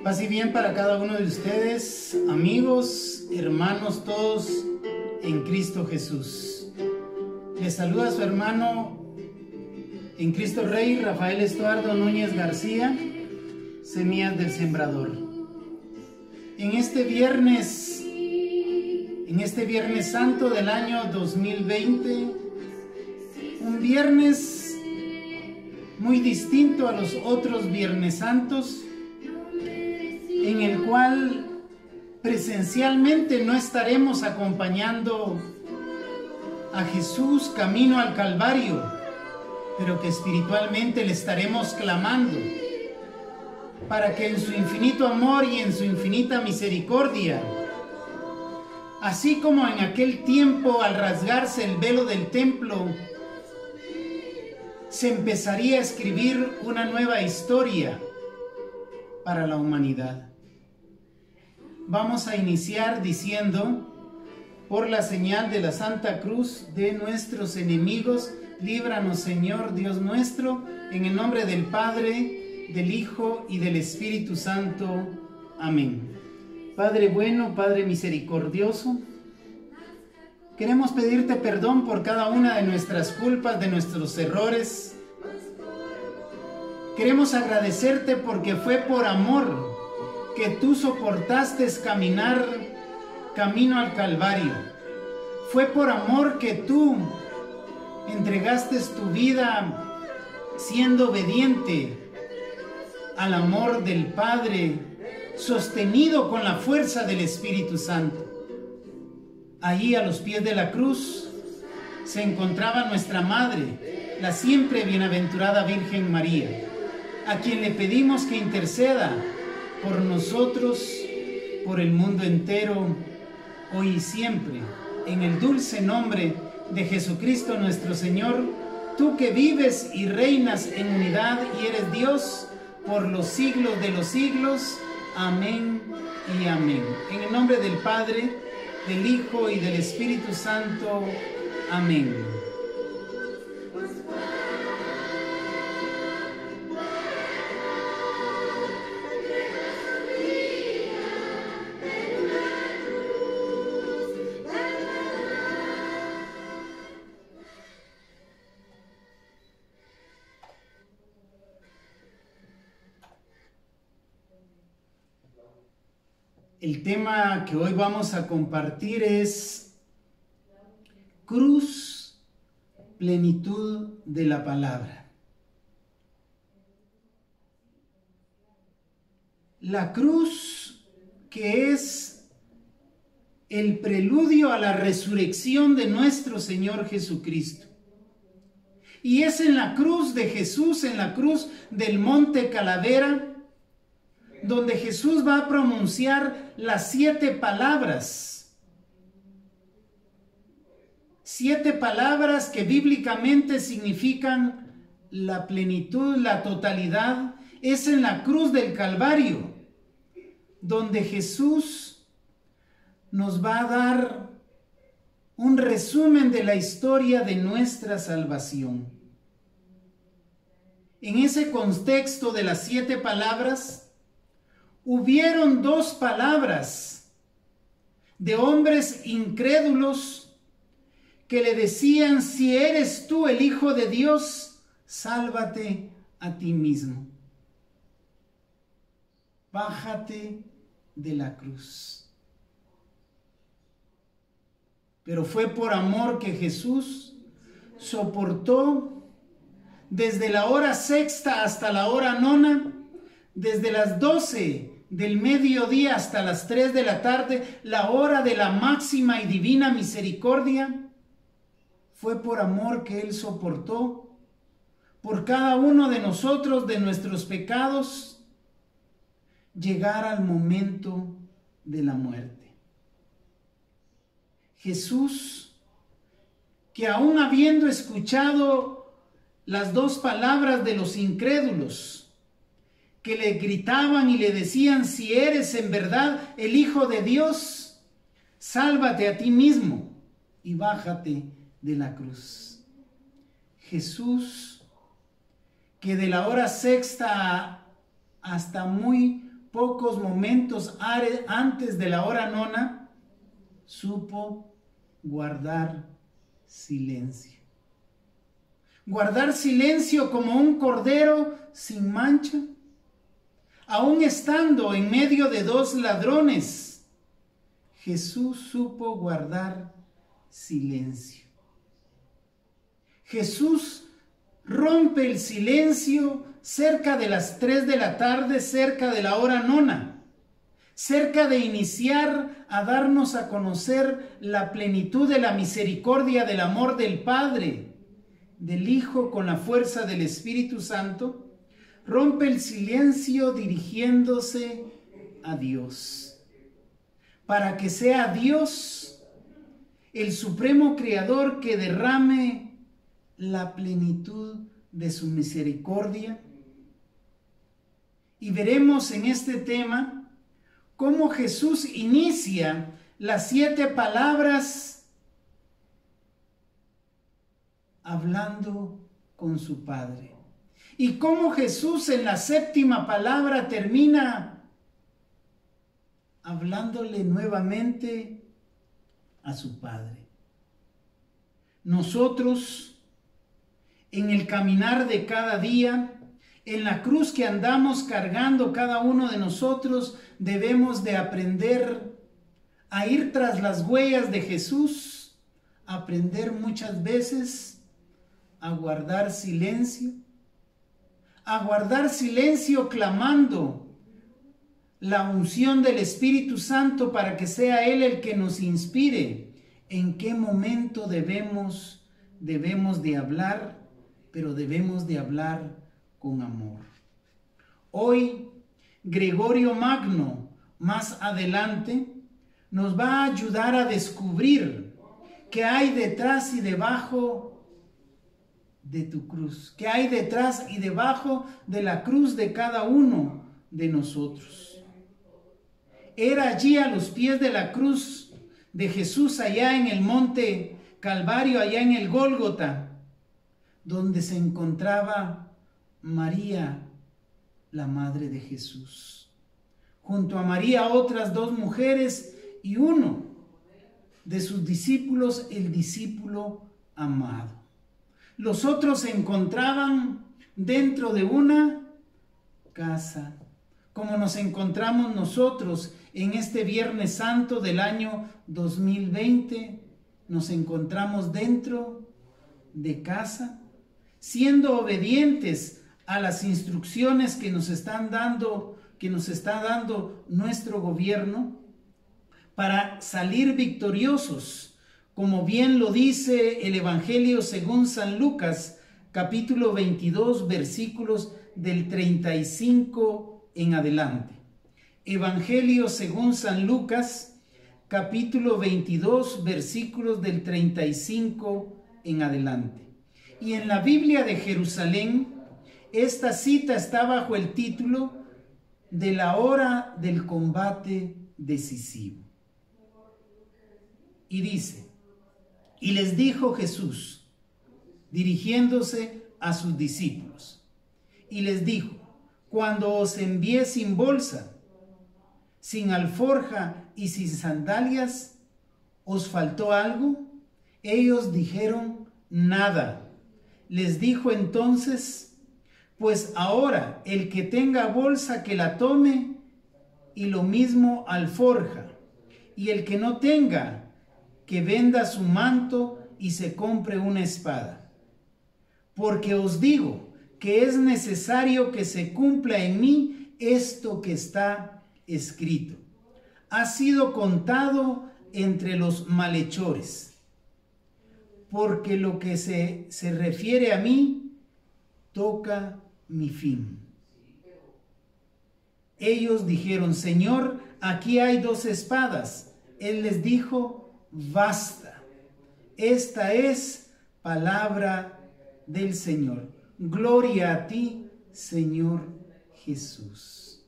Paz y bien para cada uno de ustedes, amigos, hermanos, todos en Cristo Jesús. Les saluda su hermano en Cristo Rey, Rafael Estuardo Núñez García, Semillas del Sembrador. En este Viernes Santo del año 2020, un viernes muy distinto a los otros Viernes Santos, en el cual presencialmente no estaremos acompañando a Jesús camino al Calvario, pero que espiritualmente le estaremos clamando para que en su infinito amor y en su infinita misericordia, así como en aquel tiempo al rasgarse el velo del templo, se empezaría a escribir una nueva historia para la humanidad. Vamos a iniciar diciendo: por la señal de la Santa Cruz de nuestros enemigos, líbranos, Señor Dios nuestro, en el nombre del Padre, del Hijo y del Espíritu Santo. Amén. Padre bueno, Padre misericordioso, queremos pedirte perdón por cada una de nuestras culpas, de nuestros errores. Queremos agradecerte porque fue por amor que tú soportaste caminar camino al Calvario. Fue por amor que tú entregaste tu vida siendo obediente al amor del Padre, sostenido con la fuerza del Espíritu Santo. Allí a los pies de la cruz se encontraba nuestra Madre, la siempre bienaventurada Virgen María, a quien le pedimos que interceda por nosotros, por el mundo entero, hoy y siempre, en el dulce nombre de Jesucristo nuestro Señor, tú que vives y reinas en unidad y eres Dios por los siglos de los siglos. Amén y amén. En el nombre del Padre, del Hijo y del Espíritu Santo. Amén. El tema que hoy vamos a compartir es cruz, plenitud de la palabra. La cruz, que es el preludio a la resurrección de nuestro Señor Jesucristo. Y es en la cruz de Jesús, en la cruz del Monte Calavera, donde Jesús va a pronunciar las 7 palabras. 7 palabras que bíblicamente significan la plenitud, la totalidad. Es en la cruz del Calvario, donde Jesús nos va a dar un resumen de la historia de nuestra salvación. En ese contexto de las 7 palabras, hubieron 2 palabras de hombres incrédulos que le decían: si eres tú el Hijo de Dios, sálvate a ti mismo. Bájate de la cruz. Pero fue por amor que Jesús soportó desde la hora sexta hasta la hora nona, desde las 12 del mediodía hasta las 3 de la tarde, la hora de la máxima y divina misericordia. Fue por amor que Él soportó por cada uno de nosotros, de nuestros pecados, llegar al momento de la muerte. Jesús, que aún habiendo escuchado las 2 palabras de los incrédulos, que le gritaban y le decían: si eres en verdad el Hijo de Dios, sálvate a ti mismo y bájate de la cruz. Jesús, que de la hora sexta hasta muy pocos momentos antes de la hora nona, supo guardar silencio. Guardar silencio como un cordero sin mancha, aún estando en medio de dos ladrones. Jesús supo guardar silencio. Jesús rompe el silencio cerca de las 3 de la tarde, cerca de la hora nona, cerca de iniciar a darnos a conocer la plenitud de la misericordia, del amor del Padre, del Hijo con la fuerza del Espíritu Santo. Rompe el silencio dirigiéndose a Dios, para que sea Dios, el supremo Creador, que derrame la plenitud de su misericordia. Y veremos en este tema cómo Jesús inicia las 7 palabras hablando con su Padre, y cómo Jesús en la 7ª palabra termina hablándole nuevamente a su Padre. Nosotros, en el caminar de cada día, en la cruz que andamos cargando cada uno de nosotros, debemos de aprender a ir tras las huellas de Jesús, aprender muchas veces a guardar silencio clamando la unción del Espíritu Santo para que sea Él el que nos inspire en qué momento debemos de hablar, pero debemos de hablar con amor. Hoy, Gregorio Magno, más adelante, nos va a ayudar a descubrir qué hay detrás y debajo de tu cruz, qué hay detrás y debajo de la cruz de cada uno de nosotros. Era allí a los pies de la cruz de Jesús, allá en el monte Calvario, allá en el Gólgota, donde se encontraba María, la madre de Jesús. Junto a María otras 2 mujeres y uno de sus discípulos, el discípulo amado. Los otros se encontraban dentro de una casa, como nos encontramos nosotros en este Viernes Santo del año 2020. Nos encontramos dentro de casa, siendo obedientes a las instrucciones que nos está dando nuestro gobierno para salir victoriosos, como bien lo dice el Evangelio según San Lucas, capítulo 22, versículos del 35 en adelante. Evangelio según San Lucas, capítulo 22, versículos del 35 en adelante. Y en la Biblia de Jerusalén, esta cita está bajo el título de la hora del combate decisivo. Y dice: y les dijo Jesús, dirigiéndose a sus discípulos, y les dijo: cuando os envié sin bolsa, sin alforja y sin sandalias, ¿os faltó algo? Ellos dijeron: nada. Les dijo entonces: pues ahora el que tenga bolsa que la tome, y lo mismo alforja, y el que no tenga, que venda su manto y se compre una espada. Porque os digo que es necesario que se cumpla en mí esto que está escrito. Ha sido contado entre los malhechores. Porque lo que se refiere a mí, toca mi fin. Ellos dijeron: Señor, aquí hay 2 espadas. Él les dijo: basta. Esta es palabra del Señor. Gloria a ti, Señor Jesús.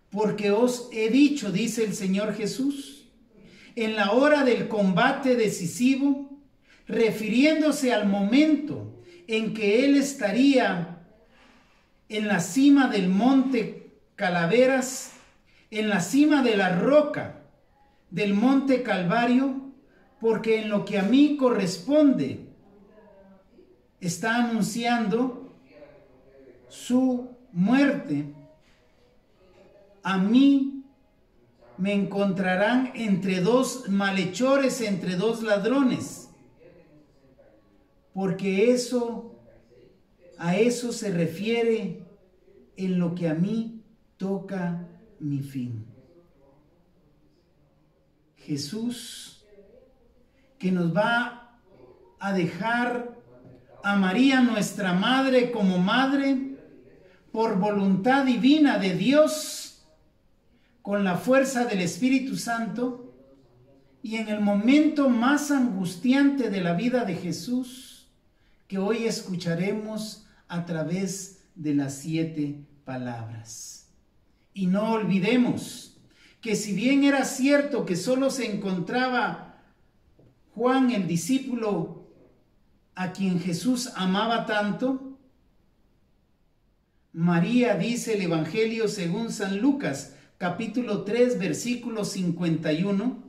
Porque os he dicho, dice el Señor Jesús, en la hora del combate decisivo, refiriéndose al momento en que Él estaría en la cima del monte calaveras en la cima de la roca del monte Calvario, porque en lo que a mí corresponde está anunciando su muerte. A mí me encontrarán entre dos malhechores, entre dos ladrones, porque a eso se refiere en lo que a mí toca mi fin. Jesús, que nos va a dejar a María, nuestra madre, como madre, por voluntad divina de Dios, con la fuerza del Espíritu Santo, y en el momento más angustiante de la vida de Jesús, que hoy escucharemos a través de las 7 palabras. Y no olvidemos que si bien era cierto que solo se encontraba Juan, el discípulo a quien Jesús amaba tanto, María, dice el Evangelio según San Lucas, capítulo 3, versículo 51.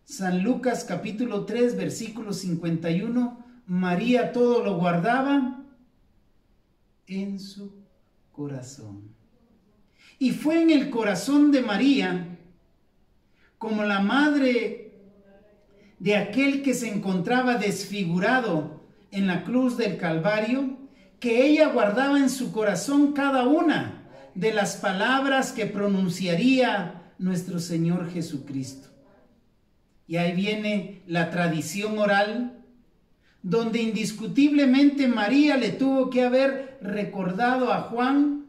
San Lucas, capítulo 3, versículo 51. María todo lo guardaba en su corazón. Y fue en el corazón de María, como la madre de aquel que se encontraba desfigurado en la cruz del Calvario, que ella guardaba en su corazón cada una de las palabras que pronunciaría nuestro Señor Jesucristo. Y ahí viene la tradición oral, donde indiscutiblemente María le tuvo que haber recordado a Juan,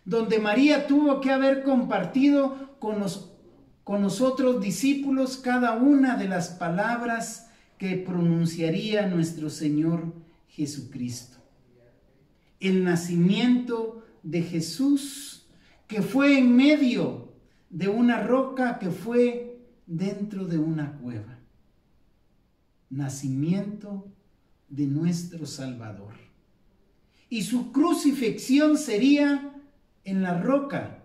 donde María tuvo que haber compartido con los otros discípulos cada una de las palabras que pronunciaría nuestro Señor Jesucristo. El nacimiento de Jesús, que fue en medio de una roca, que fue dentro de una cueva. Nacimiento de nuestro Salvador. Y su crucifixión sería en la roca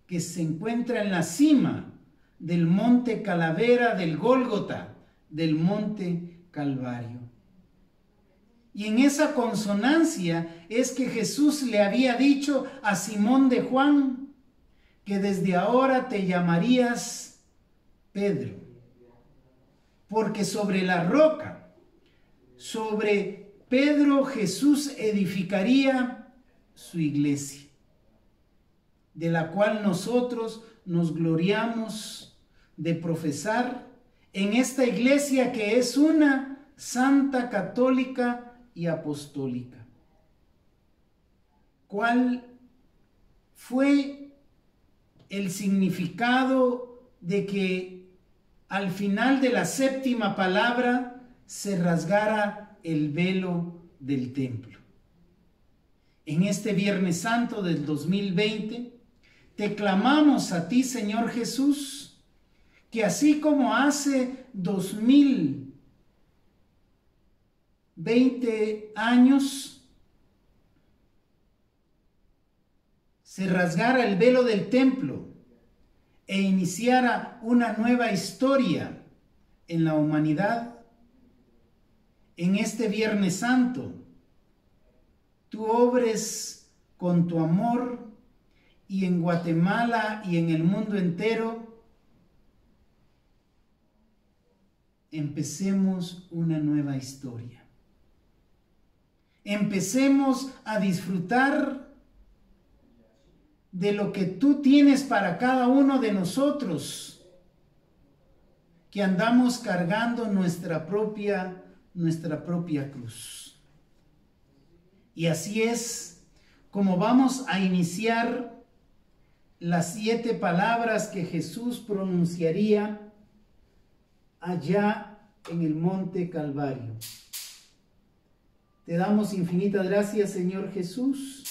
que se encuentra en la cima del monte Calavera, del Gólgota, del monte Calvario. Y en esa consonancia es que Jesús le había dicho a Simón de Juan que desde ahora te llamarías Pedro, porque sobre la roca, sobre Pedro, Jesús edificaría su iglesia, de la cual nosotros nos gloriamos de profesar en esta iglesia que es una santa, católica y apostólica. ¿Cuál fue el significado de que al final de la 7ª palabra se rasgara el velo del templo? En este Viernes Santo del 2020, te clamamos a ti, Señor Jesús, que así como hace 2020 años se rasgara el velo del templo e iniciara una nueva historia en la humanidad, en este Viernes Santo, tú obres con tu amor, y en Guatemala y en el mundo entero empecemos una nueva historia. Empecemos a disfrutar de lo que tú tienes para cada uno de nosotros, que andamos cargando nuestra propia cruz. Y así es como vamos a iniciar las 7 palabras que Jesús pronunciaría allá en el monte Calvario. Te damos infinitas gracias, Señor Jesús,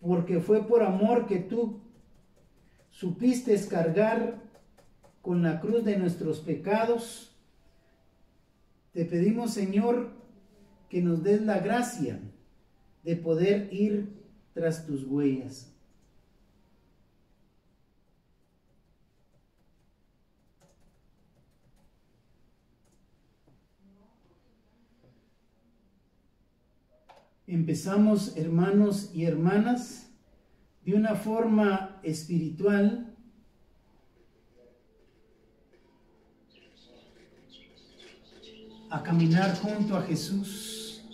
porque fue por amor que tú supiste cargar con la cruz de nuestros pecados. Te pedimos, Señor, que nos des la gracia de poder ir tras tus huellas. Empezamos, hermanos y hermanas, de una forma espiritual, a caminar junto a Jesús,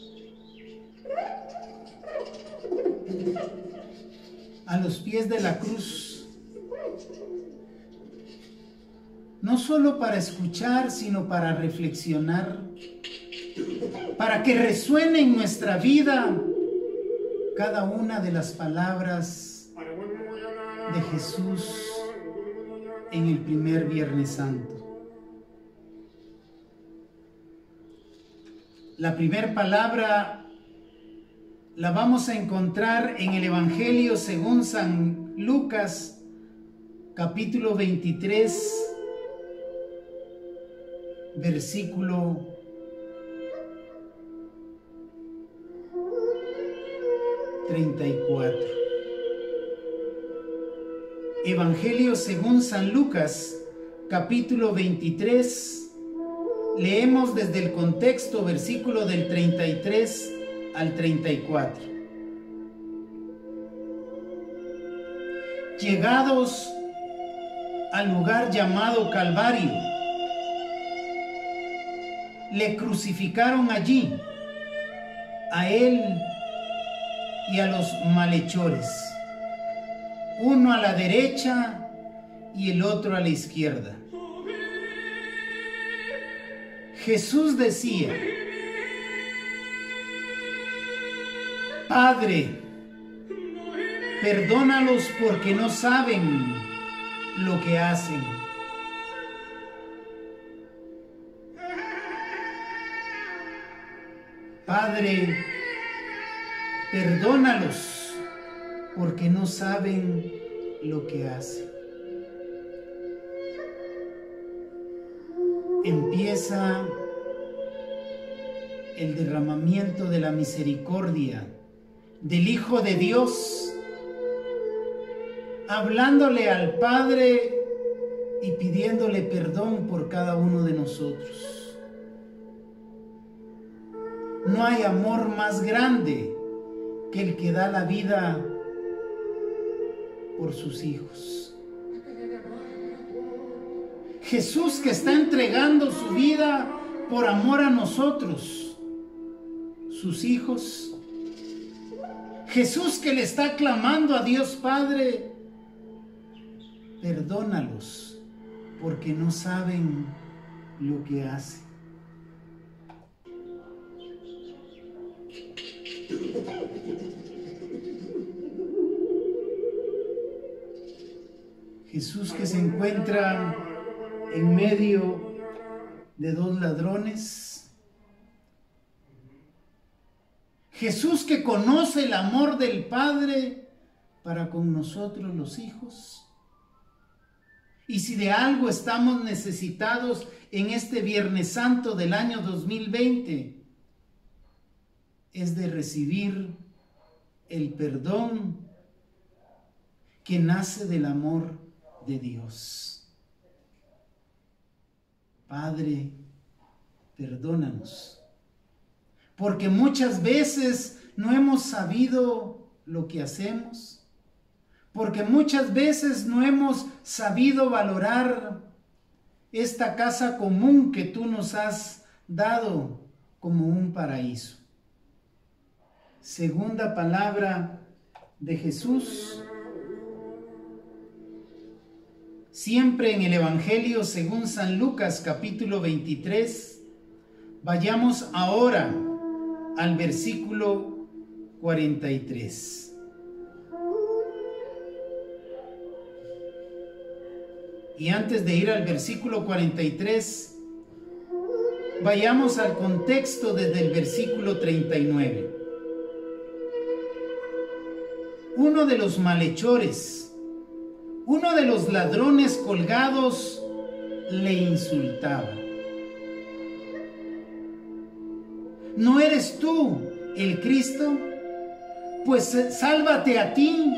a los pies de la cruz, no solo para escuchar, sino para reflexionar, para que resuene en nuestra vida cada una de las palabras de Jesús en el primer Viernes Santo. La primera palabra la vamos a encontrar en el Evangelio según San Lucas, capítulo 23, versículo 34. Evangelio según San Lucas, capítulo 23, leemos desde el contexto, versículo del 33 al 34. Llegados al lugar llamado Calvario, le crucificaron allí, a él y a los malhechores, uno a la derecha y el otro a la izquierda. Jesús decía: Padre, perdónalos porque no saben lo que hacen. Padre, perdónalos porque no saben lo que hacen. Empieza el derramamiento de la misericordia del Hijo de Dios, hablándole al Padre y pidiéndole perdón por cada uno de nosotros. No hay amor más grande que el que da la vida por sus hijos. Jesús que está entregando su vida por amor a nosotros, sus hijos. Jesús que le está clamando a Dios Padre: perdónalos porque no saben lo que hacen. Jesús que se encuentra en medio de dos ladrones. Jesús que conoce el amor del Padre para con nosotros los hijos. Y si de algo estamos necesitados en este Viernes Santo del año 2020, es de recibir el perdón que nace del amor de Dios. Padre, perdónanos, porque muchas veces no hemos sabido lo que hacemos, porque muchas veces no hemos sabido valorar esta casa común que tú nos has dado como un paraíso. Segunda palabra de Jesús, siempre en el Evangelio según San Lucas capítulo 23. Vayamos ahora al versículo 43. Y antes de ir al versículo 43, vayamos al contexto desde el versículo 39. Uno de los malhechores, uno de los ladrones colgados, le insultaba: ¿no eres tú el Cristo? Pues sálvate a ti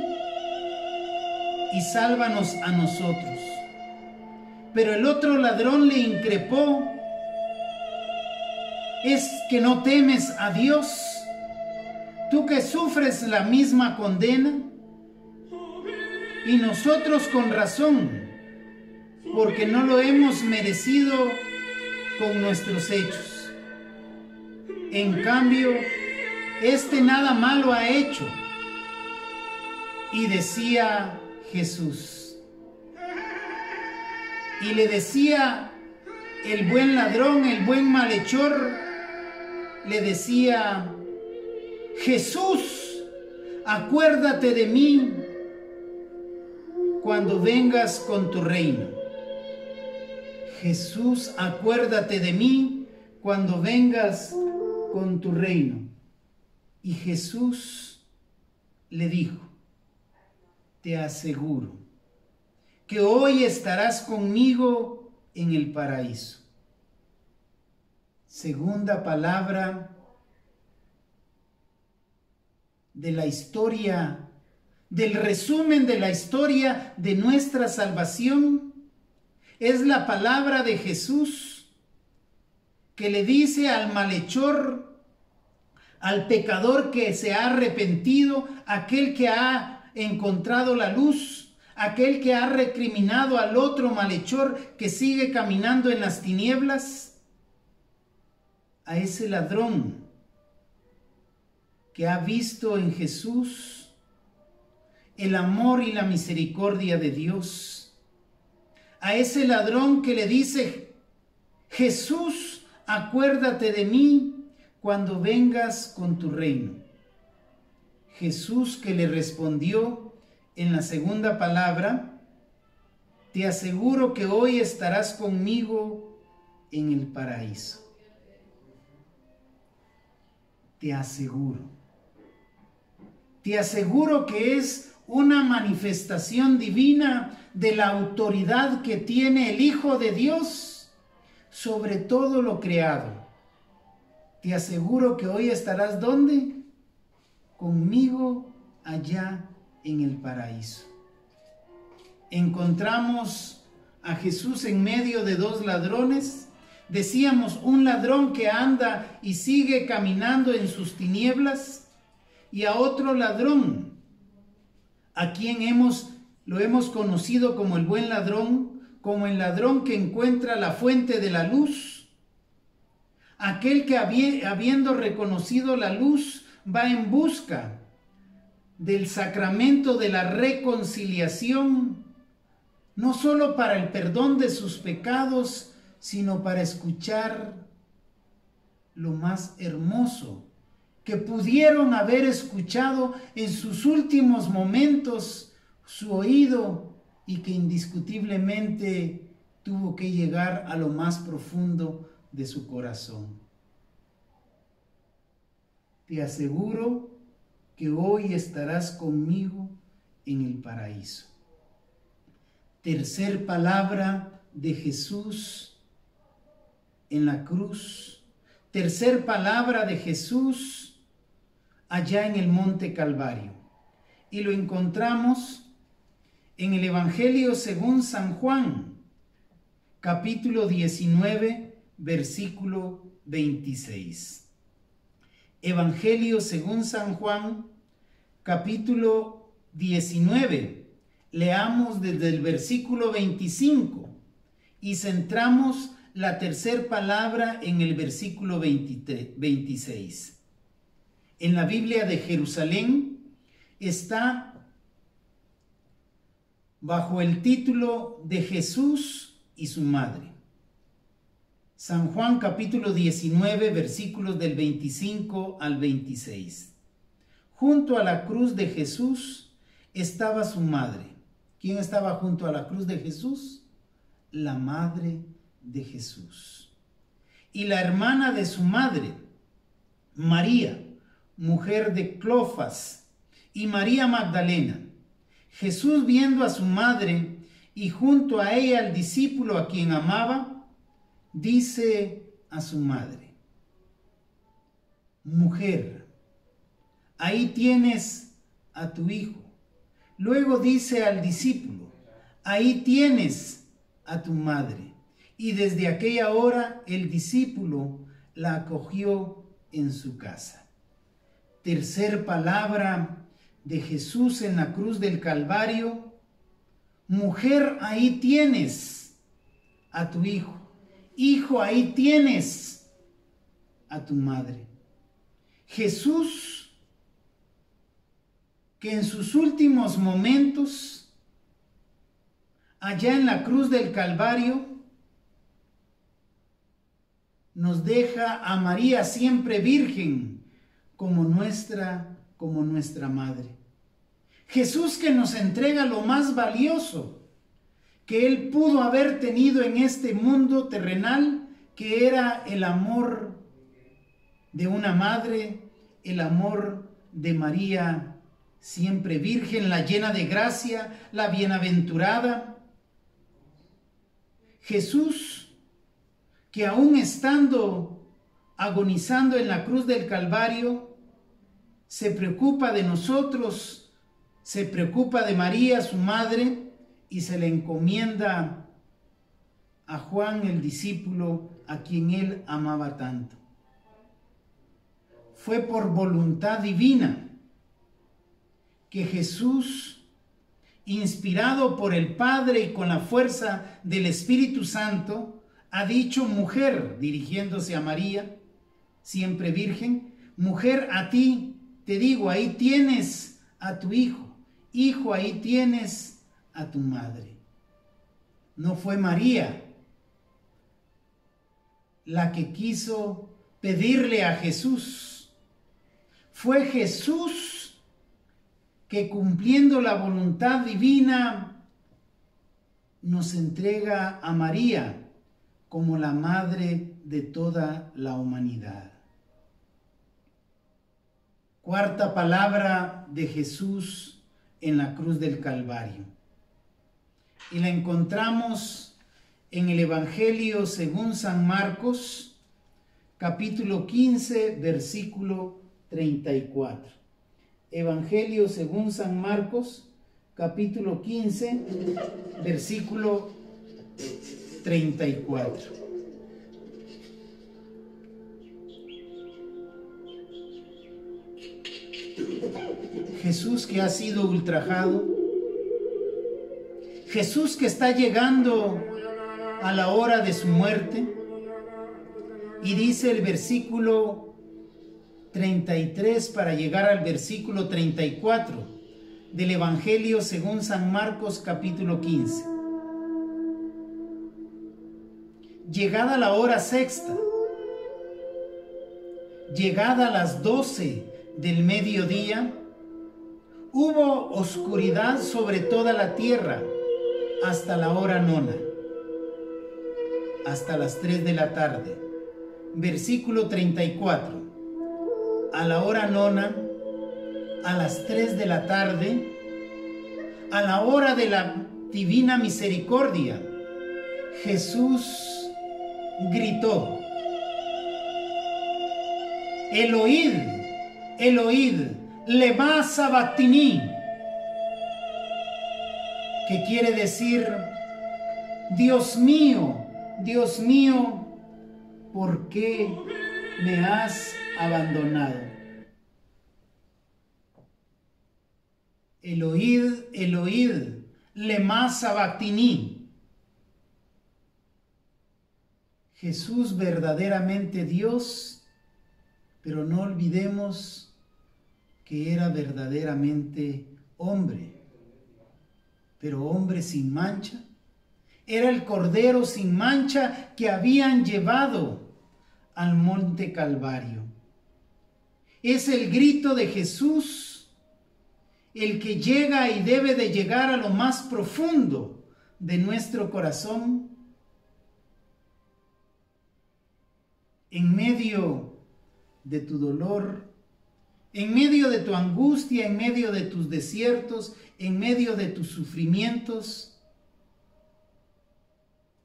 y sálvanos a nosotros. Pero el otro ladrón le increpó: ¿es que no temes a Dios, tú que sufres la misma condena, y nosotros con razón, porque no lo hemos merecido con nuestros hechos. En cambio, este nada malo ha hecho. Y decía Jesús, y le decía el buen ladrón, el buen malhechor, le decía: Jesús, acuérdate de mí cuando vengas con tu reino. Jesús, acuérdate de mí cuando vengas con tu reino. Y Jesús le dijo: te aseguro que hoy estarás conmigo en el paraíso. Segunda palabra de la historia, del resumen de la historia de nuestra salvación, es la palabra de Jesús que le dice al malhechor, al pecador que se ha arrepentido, aquel que ha encontrado la luz, aquel que ha recriminado al otro malhechor que sigue caminando en las tinieblas, a ese ladrón que ha visto en Jesús el amor y la misericordia de Dios, a ese ladrón que le dice: Jesús, acuérdate de mí cuando vengas con tu reino. Jesús que le respondió en la segunda palabra: te aseguro que hoy estarás conmigo en el paraíso. Te aseguro. Te aseguro que es una manifestación divina de la autoridad que tiene el Hijo de Dios sobre todo lo creado. Te aseguro que hoy estarás ¿dónde? Conmigo allá en el paraíso. Encontramos a Jesús en medio de dos ladrones. Decíamos, un ladrón que anda y sigue caminando en sus tinieblas, y a otro ladrón, a quien lo hemos conocido como el buen ladrón, como el ladrón que encuentra la fuente de la luz, aquel que habiendo reconocido la luz va en busca del sacramento de la reconciliación, no solo para el perdón de sus pecados, sino para escuchar lo más hermoso que pudieron haber escuchado en sus últimos momentos su oído, y que indiscutiblemente tuvo que llegar a lo más profundo de su corazón. Te aseguro que hoy estarás conmigo en el paraíso. Tercer palabra de Jesús en la cruz. Tercer palabra de Jesús allá en el Monte Calvario. Y lo encontramos en el Evangelio según San Juan, capítulo 19, versículo 26. Evangelio según San Juan, capítulo 19. Leamos desde el versículo 25 y centramos la tercera palabra en el versículo 26. En la Biblia de Jerusalén está bajo el título de Jesús y su madre. San Juan capítulo 19, versículos del 25 al 26. Junto a la cruz de Jesús estaba su madre. ¿Quién estaba junto a la cruz de Jesús? La madre de Jesús. Y la hermana de su madre, María, mujer de Cleofas, y María Magdalena. Jesús, viendo a su madre y junto a ella al discípulo a quien amaba, dice a su madre: mujer, ahí tienes a tu hijo. Luego dice al discípulo: ahí tienes a tu madre. Y desde aquella hora el discípulo la acogió en su casa. Tercer palabra de Jesús en la cruz del Calvario: mujer, ahí tienes a tu hijo. Hijo, ahí tienes a tu madre. Jesús, que en sus últimos momentos, allá en la cruz del Calvario, nos deja a María siempre virgen como nuestra madre. Jesús, que nos entrega lo más valioso que Él pudo haber tenido en este mundo terrenal, que era el amor de una madre, el amor de María, siempre virgen, la llena de gracia, la bienaventurada. Jesús, que aún estando agonizando en la cruz del Calvario, se preocupa de nosotros, se preocupa de María, su madre, y se le encomienda a Juan, el discípulo, a quien Él amaba tanto. Fue por voluntad divina que Jesús, inspirado por el Padre y con la fuerza del Espíritu Santo, ha dicho: mujer, dirigiéndose a María, siempre virgen, mujer, a ti te digo, ahí tienes a tu hijo. Hijo, ahí tienes a tu madre. No fue María la que quiso pedirle a Jesús. Fue Jesús que, cumpliendo la voluntad divina, nos entrega a María como la madre de toda la humanidad. Cuarta palabra de Jesús en la cruz del Calvario. Y la encontramos en el Evangelio según San Marcos, capítulo 15, versículo 34. Evangelio según San Marcos, capítulo 15, versículo 34. Jesús, que ha sido ultrajado, Jesús, que está llegando a la hora de su muerte, y dice el versículo 33 para llegar al versículo 34 del Evangelio según San Marcos, capítulo 15. Llegada la hora sexta, llegada a las 12 del mediodía, hubo oscuridad sobre toda la tierra hasta la hora nona, hasta las 3 de la tarde. Versículo 34. A la hora nona, a las 3 de la tarde, a la hora de la divina misericordia, Jesús gritó: Eloid, Eloid, lema sabactini, que quiere decir: Dios mío, ¿por qué me has abandonado? Eloid, Eloid, lema sabactini. Jesús, verdaderamente Dios, pero no olvidemos que era verdaderamente hombre, pero hombre sin mancha. Era el Cordero sin mancha que habían llevado al monte Calvario. Es el grito de Jesús el que llega y debe de llegar a lo más profundo de nuestro corazón. En medio de tu dolor, en medio de tu angustia, en medio de tus desiertos, en medio de tus sufrimientos,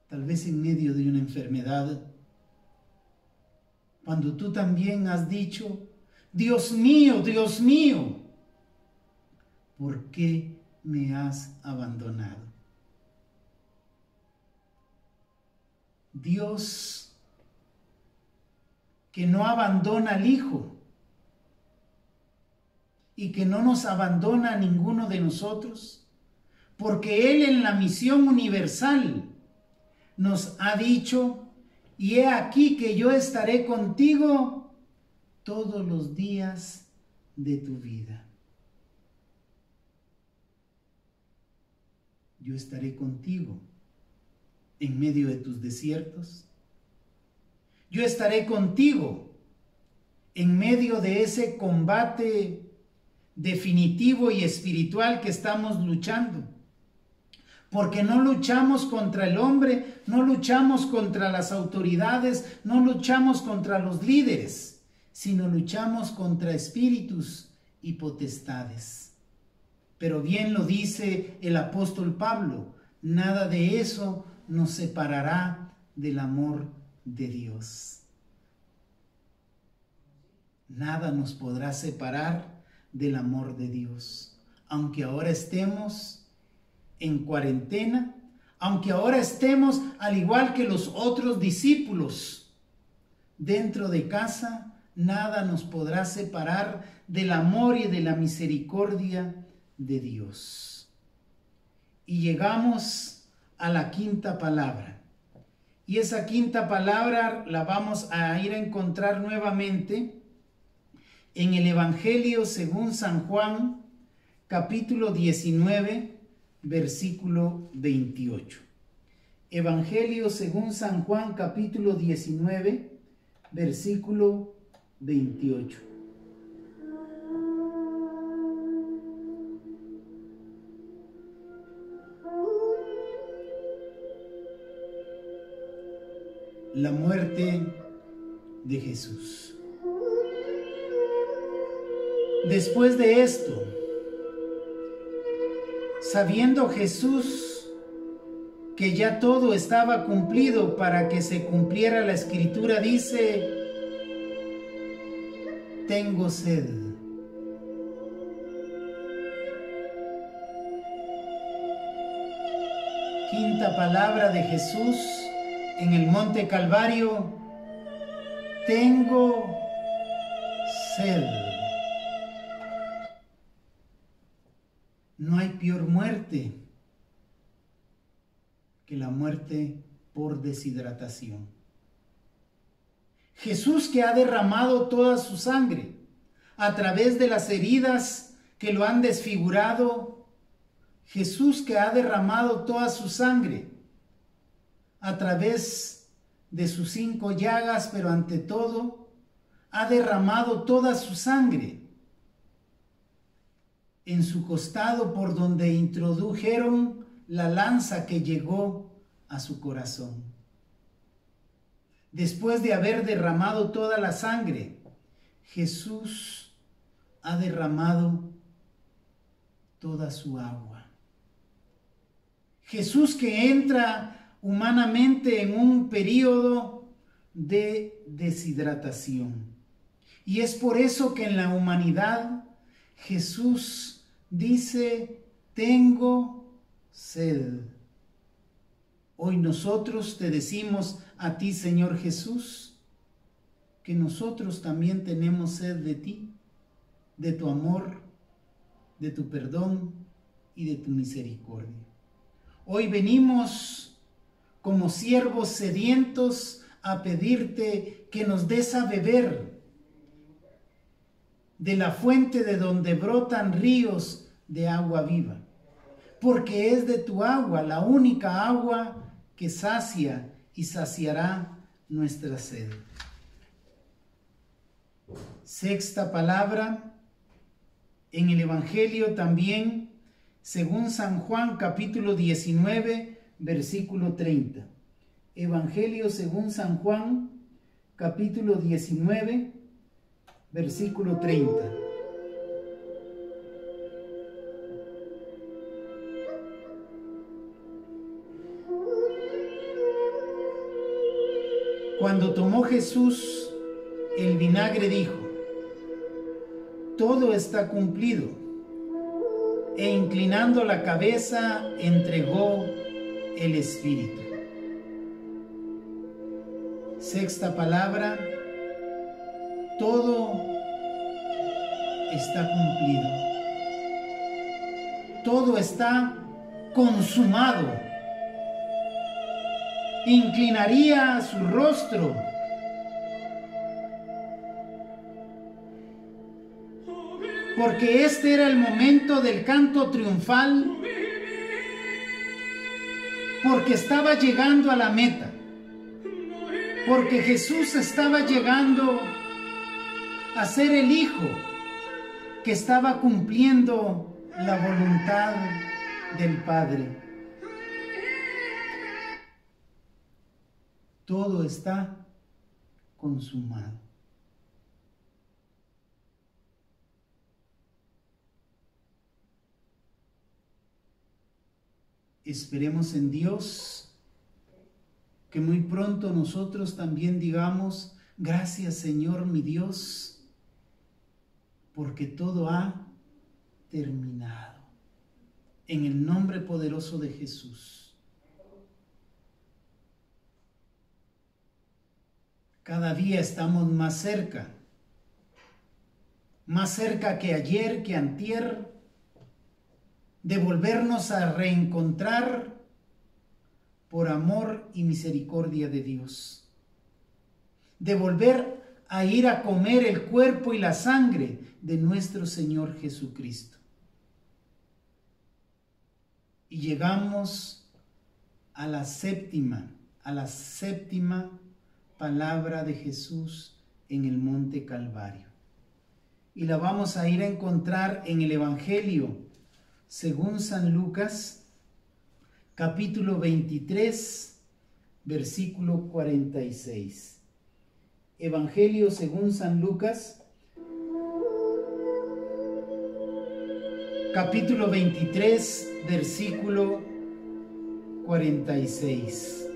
tal vez en medio de una enfermedad, cuando tú también has dicho: Dios mío, ¿por qué me has abandonado? Dios, que no abandona al Hijo, y que no nos abandona a ninguno de nosotros, porque Él en la misión universal nos ha dicho, y he aquí que yo estaré contigo todos los días de tu vida. Yo estaré contigo en medio de tus desiertos. Yo estaré contigo en medio de ese combate definitivo y espiritual que estamos luchando. Porque no luchamos contra el hombre, no luchamos contra las autoridades, no luchamos contra los líderes, sino luchamos contra espíritus y potestades. Pero bien lo dice el apóstol Pablo, nada de eso nos separará del amor de Dios. Nada nos podrá separar del amor de Dios. Aunque ahora estemos en cuarentena, aunque ahora estemos al igual que los otros discípulos dentro de casa, nada nos podrá separar del amor y de la misericordia de Dios. Y llegamos a la quinta palabra. Y esa quinta palabra la vamos a ir a encontrar nuevamente en el Evangelio según San Juan, capítulo 19, versículo 28. Evangelio según San Juan, capítulo 19, versículo 28. La muerte de Jesús. Después de esto, sabiendo Jesús que ya todo estaba cumplido para que se cumpliera la escritura, dice: tengo sed. Quinta palabra de Jesús en el Monte Calvario: tengo sed. No hay peor muerte que la muerte por deshidratación. Jesús, que ha derramado toda su sangre a través de las heridas que lo han desfigurado. Jesús, que ha derramado toda su sangre a través de sus 5 llagas, pero ante todo ha derramado toda su sangre en su costado, por donde introdujeron la lanza que llegó a su corazón. Después de haber derramado toda la sangre, Jesús ha derramado toda su agua. Jesús, que entra humanamente en un periodo de deshidratación. Y es por eso que en la humanidad Jesús dice: tengo sed. Hoy nosotros te decimos a ti, Señor Jesús, que nosotros también tenemos sed de ti, de tu amor, de tu perdón y de tu misericordia. Hoy venimos como siervos sedientos a pedirte que nos des a beber de la fuente de donde brotan ríos de agua viva, porque es de tu agua, la única agua que sacia y saciará nuestra sed. Sexta palabra en el Evangelio también, según San Juan, capítulo 19, versículo 30. Evangelio según San Juan, capítulo 19, versículo 30. Cuando tomó Jesús el vinagre, dijo: todo está cumplido. E inclinando la cabeza, entregó el Espíritu. Sexta palabra: todo está cumplido. Todo está consumado. Inclinaría su rostro porque este era el momento del canto triunfal, porque estaba llegando a la meta, porque Jesús estaba llegando a ser el Hijo que estaba cumpliendo la voluntad del Padre. Todo está consumado. Esperemos en Dios que muy pronto nosotros también digamos: gracias, Señor mi Dios, porque todo ha terminado. En el nombre poderoso de Jesús. Cada día estamos más cerca que ayer, que antier, de volvernos a reencontrar por amor y misericordia de Dios, de volver a ir a comer el cuerpo y la sangre de nuestro Señor Jesucristo. Y llegamos a la séptima palabra de Jesús en el Monte Calvario. Y la vamos a ir a encontrar en el Evangelio según San Lucas, capítulo 23, versículo 46. Evangelio según San Lucas, capítulo 23, versículo 46.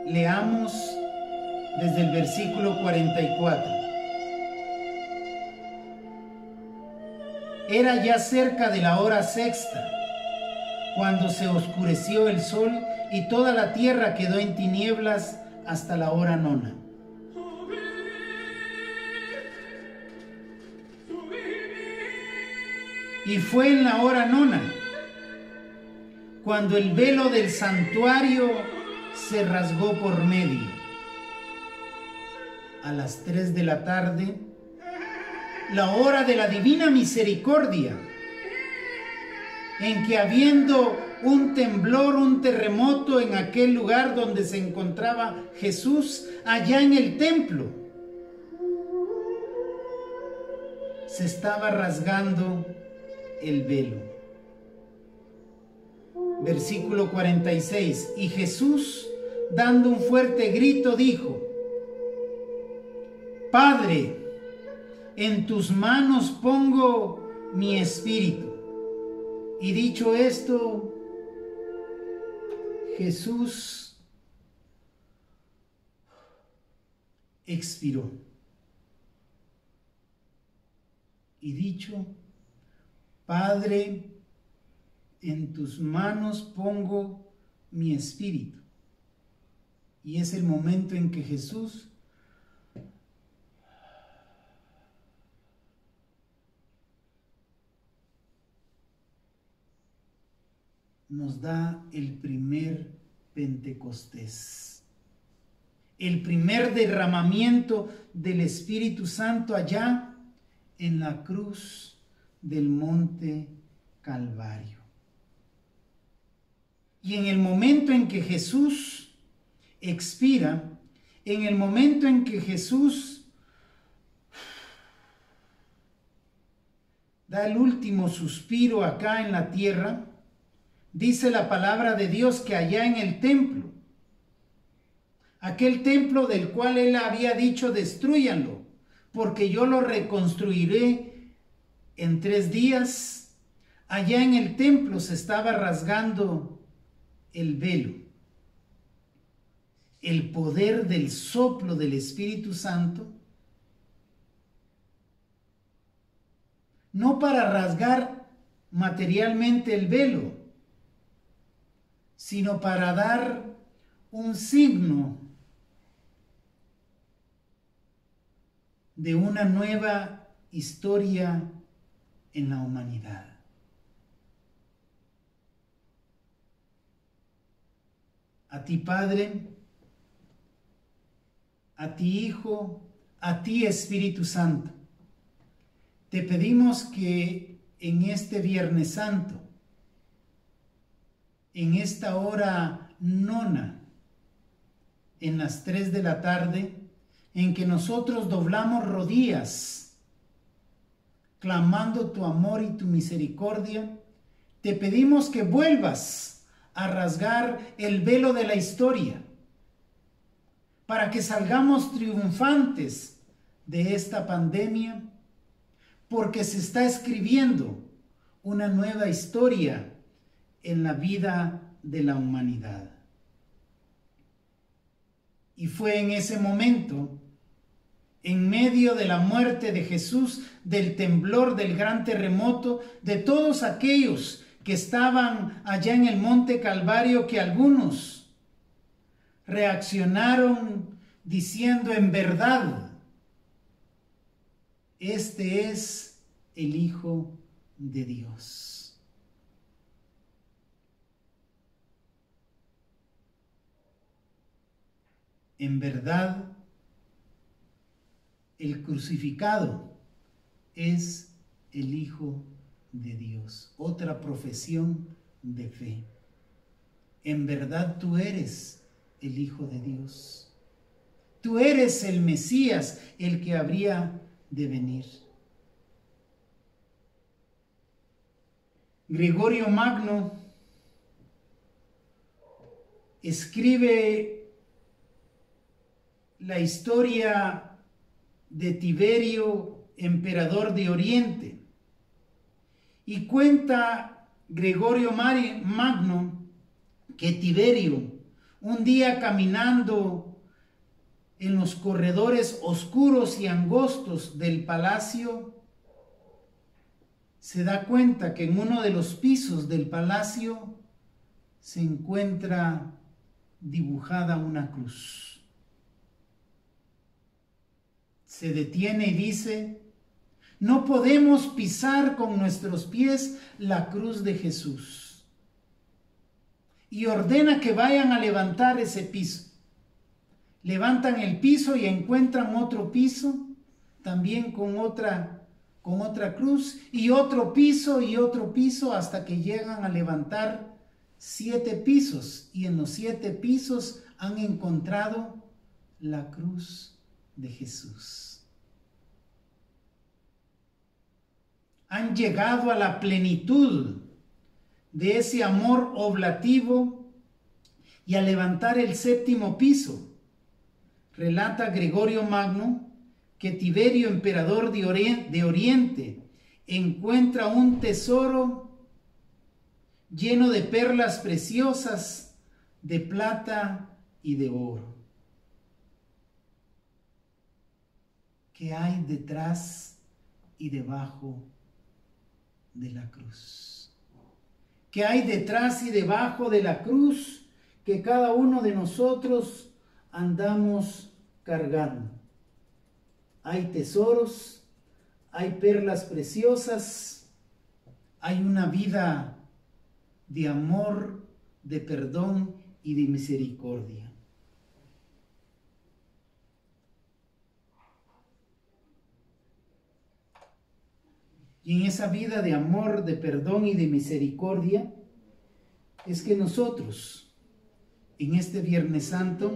Leamos desde el versículo 44. Era ya cerca de la hora sexta, cuando se oscureció el sol y toda la tierra quedó en tinieblas hasta la hora nona. Y fue en la hora nona, cuando el velo del santuario se rasgó por medio. A las 3 de la tarde, la hora de la divina misericordia, en que habiendo un temblor, un terremoto en aquel lugar donde se encontraba Jesús, allá en el templo, se estaba rasgando el velo. Versículo 46. Y Jesús, dando un fuerte grito, dijo: Padre, en tus manos pongo mi espíritu. Y dicho esto, Jesús expiró. Y dicho: Padre, en tus manos pongo mi espíritu. Y es el momento en que Jesús nos da el primer Pentecostés, el primer derramamiento del Espíritu Santo allá en la cruz del Monte Calvario. Y en el momento en que Jesús expira, en el momento en que Jesús da el último suspiro acá en la tierra, dice la palabra de Dios que allá en el templo, aquel templo del cual él había dicho: destrúyanlo, porque yo lo reconstruiré en 3 días, allá en el templo se estaba rasgando el velo. El poder del soplo del Espíritu Santo, no para rasgar materialmente el velo, sino para dar un signo de una nueva historia en la humanidad. A ti, Padre, a ti, Hijo, a ti, Espíritu Santo, te pedimos que en este Viernes Santo, en esta hora nona, en las 3 de la tarde, en que nosotros doblamos rodillas, clamando tu amor y tu misericordia, te pedimos que vuelvas a rasgar el velo de la historia, para que salgamos triunfantes de esta pandemia, porque se está escribiendo una nueva historia en la vida de la humanidad. Y fue en ese momento, en medio de la muerte de Jesús, del temblor, del gran terremoto, de todos aquellos que estaban allá en el Monte Calvario, que algunos reaccionaron diciendo: en verdad, este es el Hijo de Dios. En verdad, el crucificado es el Hijo de Dios. Otra profesión de fe. En verdad tú eres el Hijo de Dios. Tú eres el Mesías, el que habría de venir. Gregorio Magno escribe la historia de Tiberio, emperador de Oriente, y cuenta Gregorio Magno que Tiberio, un día caminando en los corredores oscuros y angostos del palacio, se da cuenta que en uno de los pisos del palacio se encuentra dibujada una cruz. Se detiene y dice: no podemos pisar con nuestros pies la cruz de Jesús. Y ordena que vayan a levantar ese piso. Levantan el piso y encuentran otro piso, también con otra cruz, y otro piso, hasta que llegan a levantar 7 pisos. Y en los 7 pisos han encontrado la cruz de Jesús. Han llegado a la plenitud de ese amor oblativo, y a levantar el 7º piso, relata Gregorio Magno que Tiberio, emperador de Oriente, encuentra un tesoro lleno de perlas preciosas, de plata y de oro. ¿Qué hay detrás y debajo de la cruz? ¿Qué hay detrás y debajo de la cruz que cada uno de nosotros andamos cargando? Hay tesoros, hay perlas preciosas, hay una vida de amor, de perdón y de misericordia. Y en esa vida de amor, de perdón y de misericordia es que nosotros, en este Viernes Santo,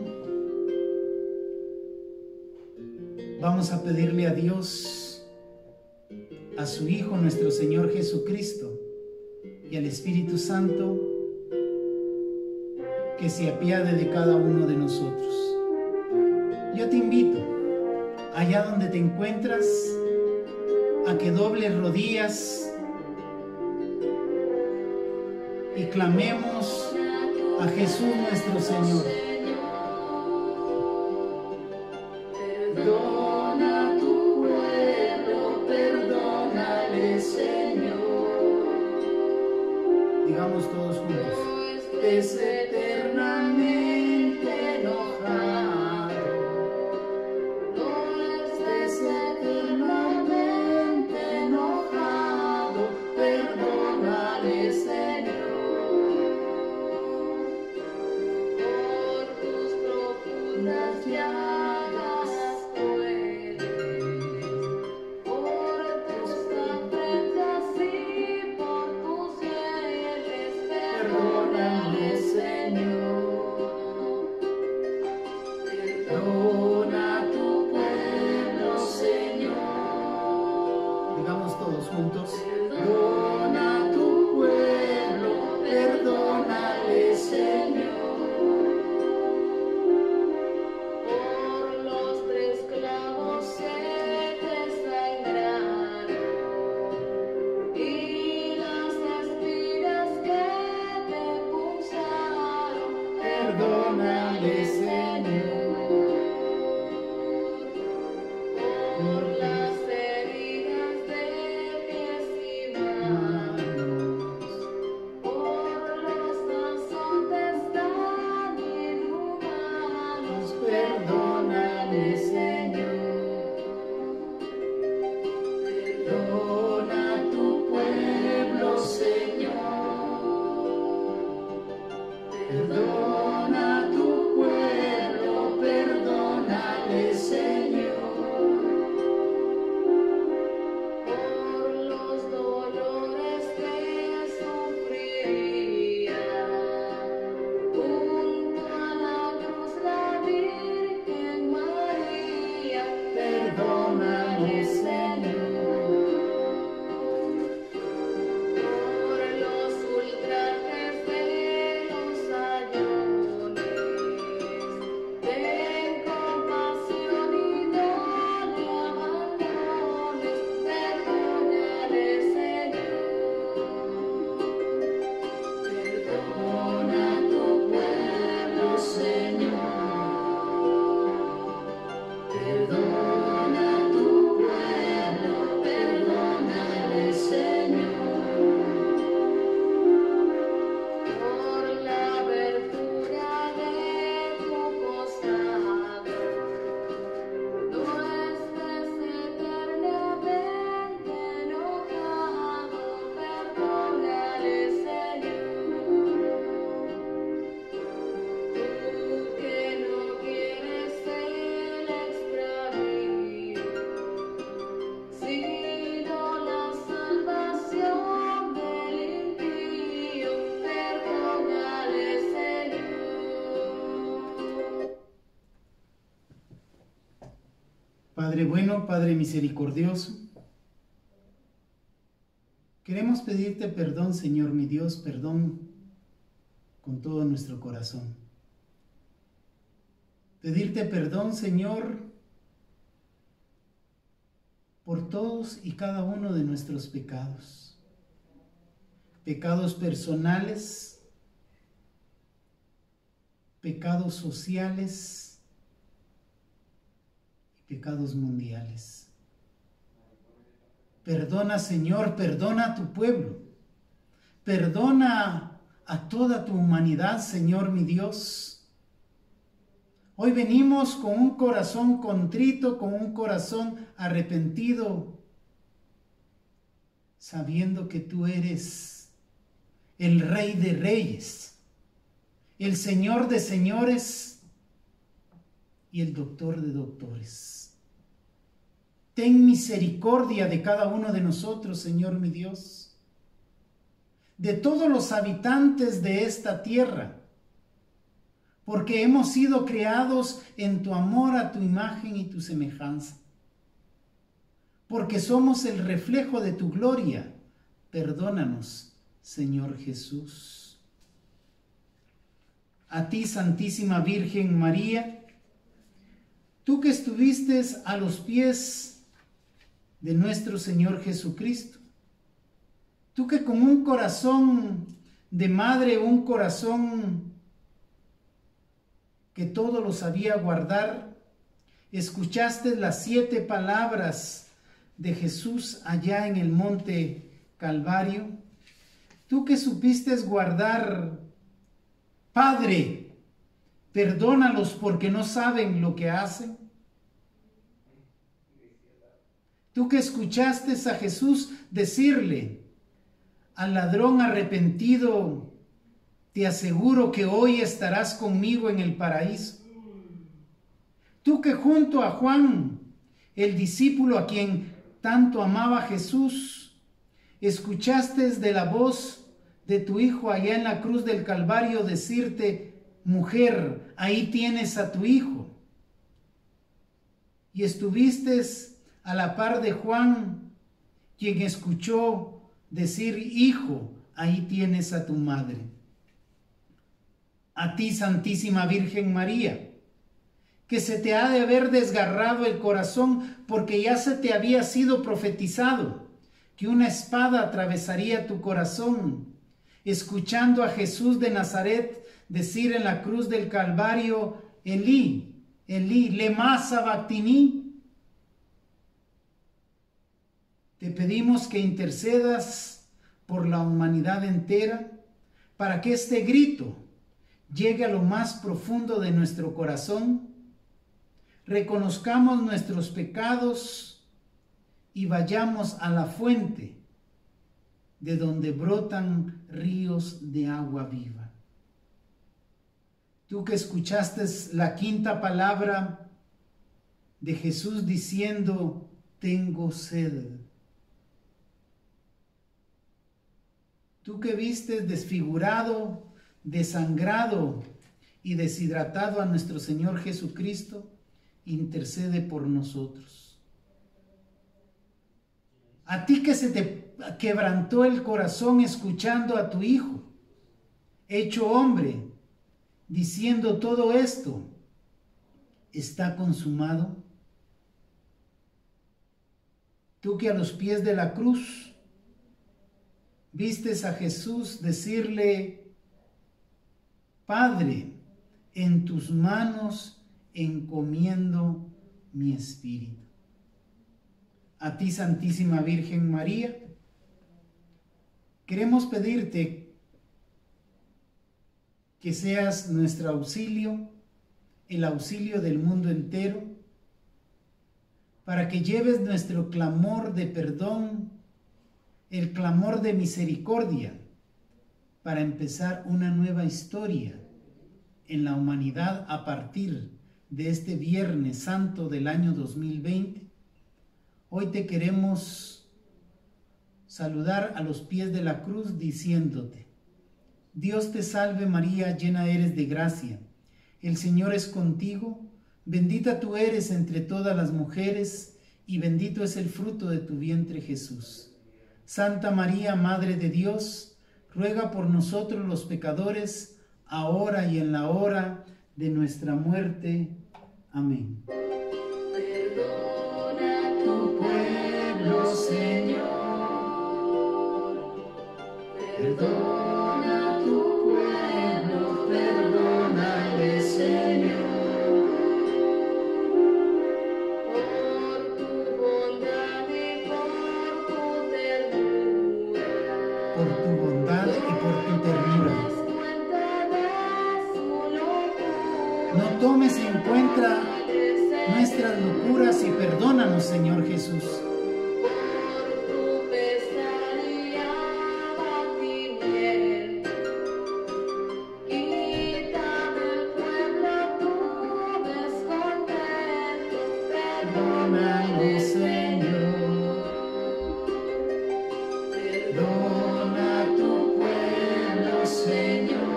vamos a pedirle a Dios, a su Hijo, nuestro Señor Jesucristo, y al Espíritu Santo, que se apiade de cada uno de nosotros. Yo te invito, allá donde te encuentras, a que dobles rodillas y clamemos a Jesús nuestro Señor. Perdona a tu pueblo, perdónale, Señor. Digamos todos juntos: es eternamente enojado, es eternamente por las heridas de pies y manos, por los azotes tan inhumanos, perdónale, Señor. Perdona a tu pueblo, Señor. Perdona a tu pueblo, perdónale, Señor. Por los dolores que sufriría, junto a la cruz la Virgen María, perdónale, Señor. Por los ultrajes de los ayones, ten compasión y no le abandones, perdónale, Señor. Perdona a tu pueblo, Señor. Perdona a tu pueblo, perdónale, Señor. Por la abertura de tu costado, no estés eternamente enojado, perdónale, Señor. Tú que no quieres el extravío, sino la salvación del impío, perdónale, Señor. Padre bueno, Padre misericordioso, queremos pedirte perdón, Señor mi Dios, perdón con todo nuestro corazón. Pedirte perdón, Señor, por todos y cada uno de nuestros pecados. Pecados personales, pecados sociales y pecados mundiales. Perdona, Señor, perdona a tu pueblo. Perdona a toda tu humanidad, Señor mi Dios. Hoy venimos con un corazón contrito, con un corazón arrepentido, sabiendo que tú eres el Rey de Reyes, el Señor de Señores y el Doctor de Doctores. Ten misericordia de cada uno de nosotros, Señor mi Dios, de todos los habitantes de esta tierra, porque hemos sido creados en tu amor, a tu imagen y tu semejanza. Porque somos el reflejo de tu gloria. Perdónanos, Señor Jesús. A ti, Santísima Virgen María, tú que estuviste a los pies de nuestro Señor Jesucristo, tú que con un corazón de madre, un corazón que todo lo sabía guardar, escuchaste las 7 palabras de Jesús allá en el monte Calvario. Tú que supiste guardar, Padre, perdónalos porque no saben lo que hacen. Tú que escuchaste a Jesús decirle al ladrón arrepentido, te aseguro que hoy estarás conmigo en el paraíso. Tú que junto a Juan, el discípulo a quien tanto amaba Jesús, escuchaste de la voz de tu Hijo allá en la cruz del Calvario decirte, mujer, ahí tienes a tu Hijo. Y estuviste a la par de Juan, quien escuchó decir, hijo, ahí tienes a tu madre. A ti, Santísima Virgen María, que se te ha de haber desgarrado el corazón porque ya se te había sido profetizado que una espada atravesaría tu corazón, escuchando a Jesús de Nazaret decir en la cruz del Calvario, Elí, Elí, lema sabactini, Te pedimos que intercedas por la humanidad entera para que este grito llegue a lo más profundo de nuestro corazón, reconozcamos nuestros pecados y vayamos a la fuente de donde brotan ríos de agua viva. Tú que escuchaste la quinta palabra de Jesús diciendo, tengo sed. Tú que vistes desfigurado, desangrado y deshidratado a nuestro Señor Jesucristo, intercede por nosotros. A ti que se te quebrantó el corazón escuchando a tu Hijo, hecho hombre, diciendo todo esto, está consumado. Tú que a los pies de la cruz vistes a Jesús decirle, Padre, en tus manos encomiendo mi espíritu. A ti, Santísima Virgen María, queremos pedirte que seas nuestro auxilio, el auxilio del mundo entero, para que lleves nuestro clamor de perdón, el clamor de misericordia, para empezar una nueva historia en la humanidad a partir de este Viernes Santo del año 2020. Hoy te queremos saludar a los pies de la cruz diciéndote, Dios te salve María, llena eres de gracia, el Señor es contigo, bendita tú eres entre todas las mujeres y bendito es el fruto de tu vientre Jesús. Santa María, Madre de Dios, ruega por nosotros los pecadores, ahora y en la hora de nuestra muerte. Amén. Perdona tu pueblo, Señor. Perdona tu pueblo, perdónale, Señor. Por tu bondad y por tu ternura. Por tu bondad y por tu ternura. No tomes en cuenta nuestras locuras y perdónanos, Señor Jesús. Por tu pesar y abatimiento, quita del pueblo tu descontento, Perdónanos, Señor. Perdona a tu pueblo, Señor.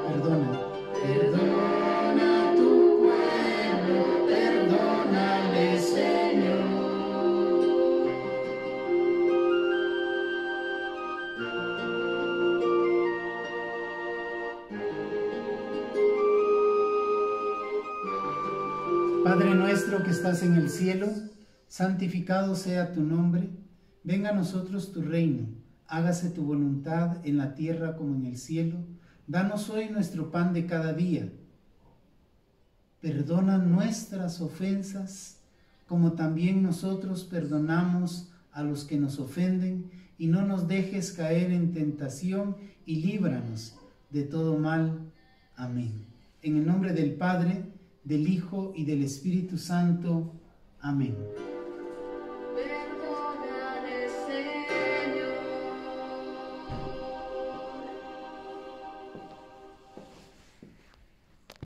Perdona. Perdona a tu pueblo, perdónale, Señor. Padre nuestro que estás en el cielo, santificado sea tu nombre. Venga a nosotros tu reino. Hágase tu voluntad en la tierra como en el cielo. Danos hoy nuestro pan de cada día. Perdona nuestras ofensas, como también nosotros perdonamos a los que nos ofenden, y no nos dejes caer en tentación, y líbranos de todo mal. Amén. En el nombre del Padre, del Hijo y del Espíritu Santo. Amén.